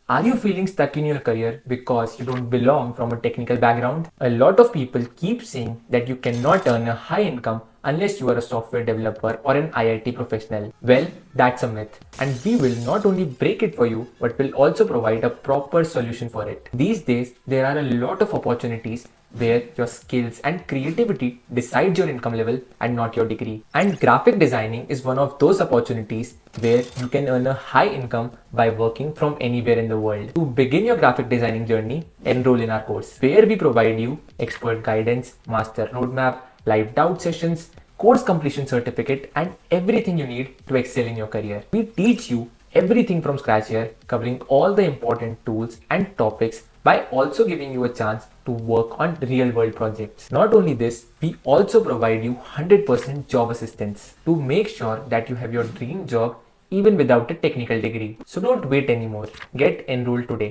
Are you feeling stuck in your career because you don't belong from a technical background? A lot of people keep saying that you cannot earn a high income unless you are a software developer or an IIT professional. Well, that's a myth. And we will not only break it for you, but will also provide a proper solution for it. These days, there are a lot of opportunities where your skills and creativity decide your income level and not your degree. And graphic designing is one of those opportunities where you can earn a high income by working from anywhere in the world. To begin your graphic designing journey, enroll in our course where we provide you expert guidance, master roadmap, live doubt sessions, course completion certificate, and everything you need to excel in your career. We teach you everything from scratch here, covering all the important tools and topics by also giving you a chance to work on real world projects. Not only this, we also provide you 100% job assistance to make sure that you have your dream job even without a technical degree. So don't wait anymore. Get enrolled today.